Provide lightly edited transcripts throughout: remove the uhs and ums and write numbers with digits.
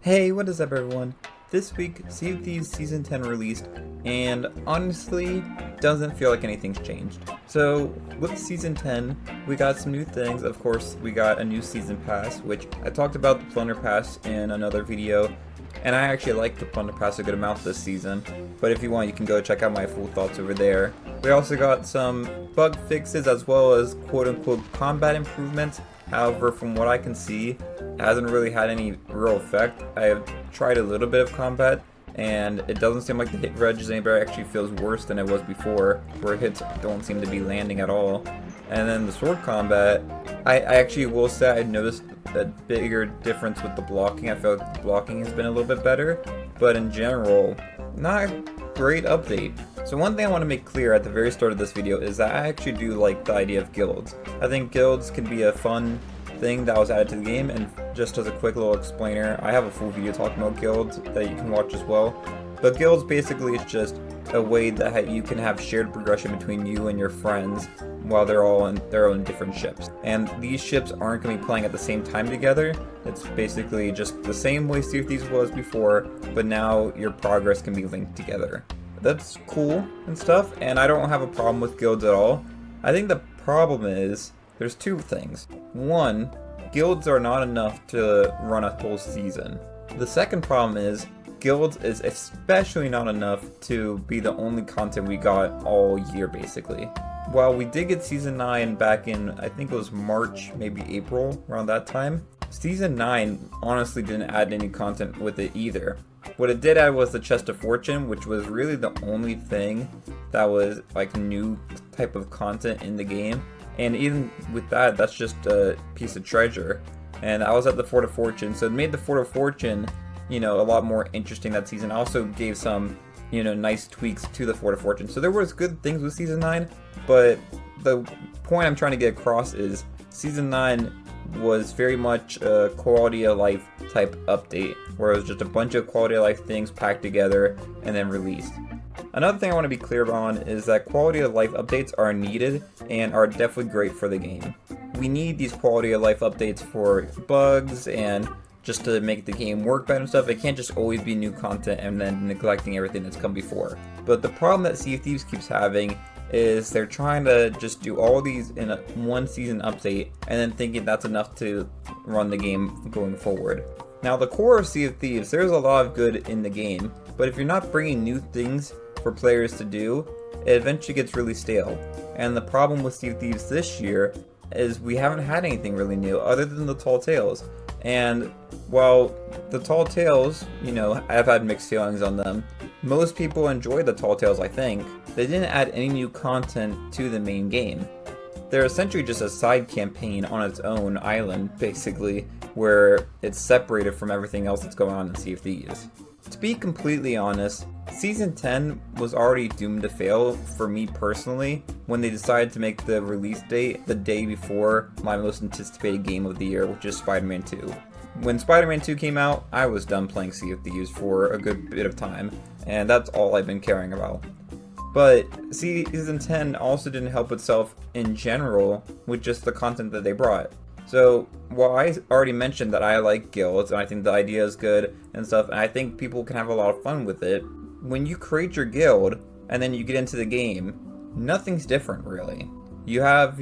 Hey, what is up everyone? This week, Sea of Thieves Season 10 released, and honestly, doesn't feel like anything's changed. So, with Season 10, we got some new things. Of course, we got a new Season Pass, which I talked about the Plunder Pass in another video, and I actually like the Plunder Pass a good amount this season, but if you want, you can go check out my full thoughts over there. We also got some bug fixes as well as quote-unquote combat improvements. However, from what I can see, it hasn't really had any real effect. I have tried a little bit of combat, and it doesn't seem like the hit reg anybody actually feels worse than it was before, where hits don't seem to be landing at all. And then the sword combat, I actually will say I noticed a bigger difference with the blocking. I feel like the blocking has been a little bit better, but in general, not a great update. So one thing I want to make clear at the very start of this video is that I actually do like the idea of guilds. I think guilds can be a fun thing that was added to the game, and just as a quick little explainer, I have a full video talking about guilds that you can watch as well. But guilds basically is just a way that you can have shared progression between you and your friends while they're all in their own different ships. And these ships aren't going to be playing at the same time together. It's basically just the same way Sea of Thieves was before, but now your progress can be linked together. That's cool and stuff, and I don't have a problem with guilds at all. I think the problem is, there's two things. One, guilds are not enough to run a whole season. The second problem is, guilds is especially not enough to be the only content we got all year, basically. While we did get Season 9 back in, I think it was March, maybe April, around that time, Season 9 honestly didn't add any content with it either. What it did add was the Chest of Fortune, which was really the only thing that was like new type of content in the game. And even with that, that's just a piece of treasure. And I was at the Fort of Fortune, so it made the Fort of Fortune, a lot more interesting that season. I also gave some, nice tweaks to the Fort of Fortune. So there was good things with Season 9, but the point I'm trying to get across is Season 9 was very much a quality of life type update, where it was just a bunch of quality of life things packed together and then released. Another thing I want to be clear on is that quality of life updates are needed and are definitely great for the game. We need these quality of life updates for bugs and just to make the game work better and stuff. It can't just always be new content and then neglecting everything that's come before. But the problem that Sea of Thieves keeps having is they're trying to just do all these in a one season update and then thinking that's enough to run the game going forward. Now the core of Sea of Thieves, there's a lot of good in the game, but if you're not bringing new things for players to do, it eventually gets really stale. And the problem with Sea of Thieves this year is we haven't had anything really new other than the Tall Tales. And while the Tall Tales, I've had mixed feelings on them, most people enjoy the Tall Tales, I think. They didn't add any new content to the main game. They're essentially just a side campaign on its own island, basically, where it's separated from everything else that's going on in Sea of Thieves. To be completely honest, Season 10 was already doomed to fail for me personally when they decided to make the release date the day before my most anticipated game of the year, which is Spider-Man 2. When Spider-Man 2 came out, I was done playing Sea of Thieves for a good bit of time, and that's all I've been caring about. But Season 10 also didn't help itself in general with just the content that they brought. So, while I already mentioned that I like guilds, and I think the idea is good and stuff, and I think people can have a lot of fun with it, when you create your guild, and then you get into the game, nothing's different, really. You have,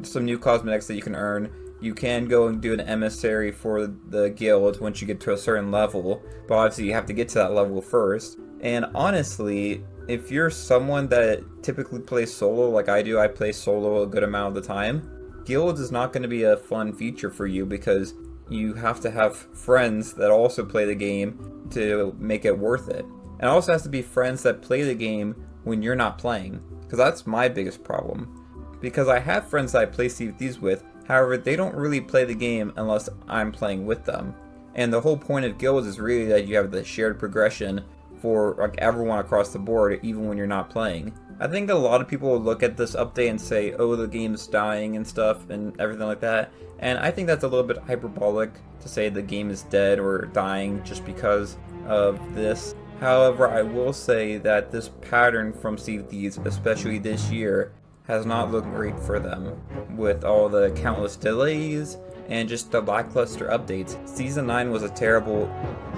some new cosmetics that you can earn. You can go and do an emissary for the guild once you get to a certain level, but obviously you have to get to that level first. And honestly, if you're someone that typically plays solo like I do, I play solo a good amount of the time, guilds is not going to be a fun feature for you because you have to have friends that also play the game to make it worth it. And it also has to be friends that play the game when you're not playing, because that's my biggest problem. Because I have friends that I play Sea of Thieves with, however, they don't really play the game unless I'm playing with them. And the whole point of guilds is really that you have the shared progression for like everyone across the board, even when you're not playing. I think a lot of people will look at this update and say, oh, the game's dying and stuff and everything like that. And I think that's a little bit hyperbolic to say the game is dead or dying just because of this. However, I will say that this pattern from Sea of Thieves, especially this year, has not looked great for them, with all the countless delays and just the lackluster updates. Season 9 was a terrible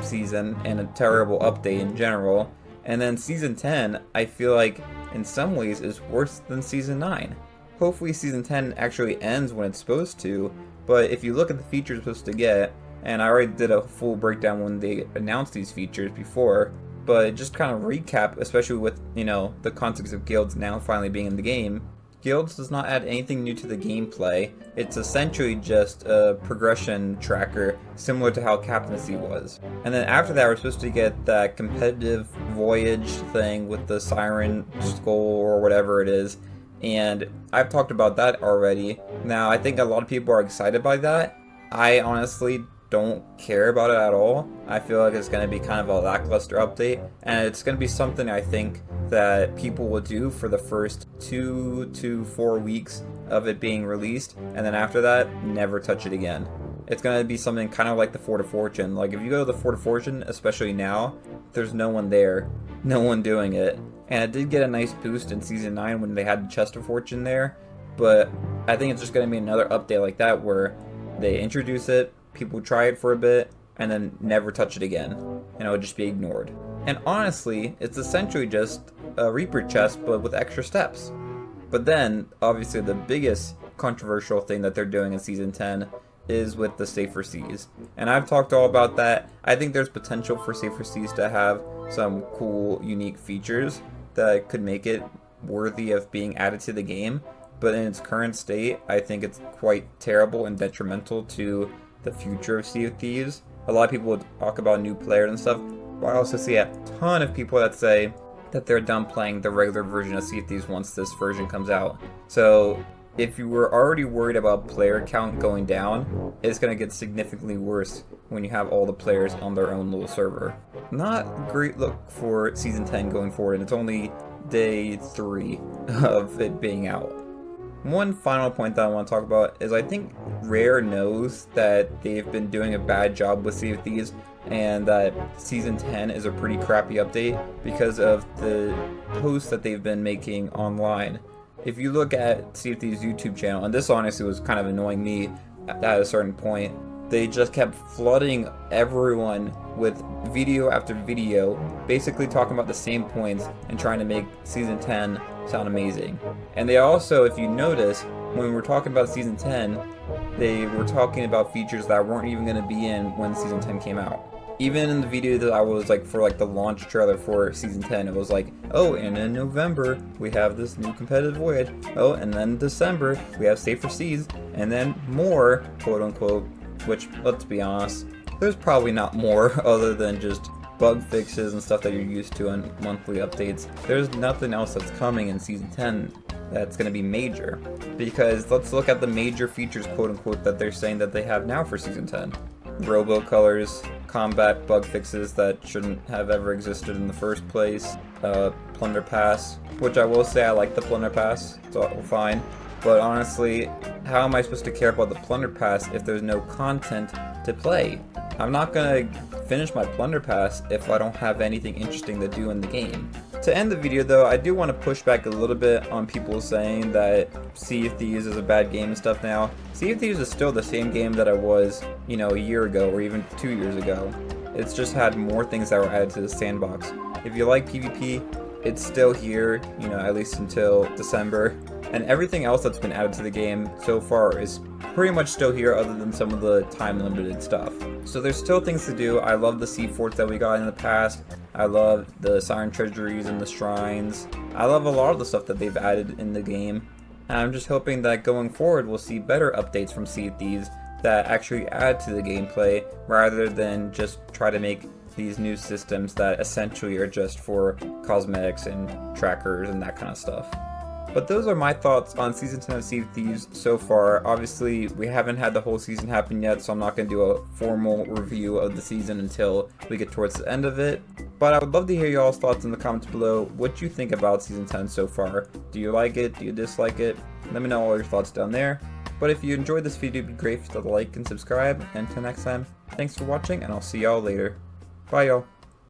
season and a terrible update in general, and then Season 10, I feel like in some ways is worse than Season 9. Hopefully Season 10 actually ends when it's supposed to, but if you look at the features it's supposed to get, and I already did a full breakdown when they announced these features before, but just kind of recap, especially with, the context of guilds now finally being in the game. Guilds does not add anything new to the gameplay. It's essentially just a progression tracker, similar to how Captaincy was. And then after that, we're supposed to get that competitive voyage thing with the Siren Skull or whatever it is. And I've talked about that already. Now, I think a lot of people are excited by that. I honestly don't care about it at all. I feel like it's going to be kind of a lackluster update, and it's going to be something I think that people will do for the first 2 to 4 weeks of it being released, and then after that, never touch it again. It's going to be something kind of like the Fort of Fortune. Like, if you go to the Fort of Fortune, especially now, there's no one there, no one doing it. And it did get a nice boost in Season 9 when they had the Chest of Fortune there, but I think it's just going to be another update like that where they introduce it, people try it for a bit, and then never touch it again, and it would just be ignored. And honestly, it's essentially just a Reaper chest, but with extra steps. But then, obviously the biggest controversial thing that they're doing in Season 10 is with the Safer Seas. And I've talked all about that. I think there's potential for Safer Seas to have some cool, unique features that could make it worthy of being added to the game. But in its current state, I think it's quite terrible and detrimental to the future of Sea of Thieves. A lot of people would talk about new players and stuff, but I also see a ton of people that say that they're done playing the regular version of Sea of Thieves once this version comes out. So if you were already worried about player count going down, it's going to get significantly worse when you have all the players on their own little server. Not a great look for Season 10 going forward, and it's only day 3 of it being out. One final point that I want to talk about is I think Rare knows that they've been doing a bad job with Sea of Thieves and that Season 10 is a pretty crappy update because of the posts that they've been making online. If you look at Sea of Thieves' YouTube channel, and this honestly was kind of annoying me at a certain point, they just kept flooding everyone with video after video, basically talking about the same points and trying to make Season 10 sound amazing. And they also, if you notice, when we were talking about Season 10, they were talking about features that weren't even going to be in when Season 10 came out. Even in the video that I was like for like the launch trailer for Season 10, it was like, oh, and in November we have this new competitive voyage. Oh, and then December we have Safer Seas, and then more, quote unquote, which, let's be honest, there's probably not more other than just bug fixes and stuff that you're used to on monthly updates. There's nothing else that's coming in Season 10 that's going to be major. Because let's look at the major features, quote unquote, that they're saying that they have now for Season 10. Robo colors, combat bug fixes that shouldn't have ever existed in the first place, Plunder Pass, which I will say I like the Plunder Pass, it's all fine. But honestly, how am I supposed to care about the Plunder Pass if there's no content to play? I'm not gonna finish my Plunder Pass if I don't have anything interesting to do in the game. To end the video though, I do want to push back a little bit on people saying that Sea of Thieves is a bad game and stuff now. Sea of Thieves is still the same game that it was, a year ago or even 2 years ago. It's just had more things that were added to the sandbox. If you like PvP, it's still here, at least until December. And everything else that's been added to the game so far is pretty much still here other than some of the time-limited stuff. So there's still things to do. I love the sea forts that we got in the past. I love the Siren Treasuries and the shrines. I love a lot of the stuff that they've added in the game. And I'm just hoping that going forward we'll see better updates from Sea of Thieves that actually add to the gameplay rather than just try to make these new systems that essentially are just for cosmetics and trackers and that kind of stuff. But those are my thoughts on Season 10 of Sea of Thieves so far. Obviously, we haven't had the whole season happen yet, so I'm not going to do a formal review of the season until we get towards the end of it. But I would love to hear y'all's thoughts in the comments below. What you think about Season 10 so far? Do you like it? Do you dislike it? Let me know all your thoughts down there. But if you enjoyed this video, it'd be great if you could like and subscribe. And until next time, thanks for watching, and I'll see y'all later. Bye, y'all.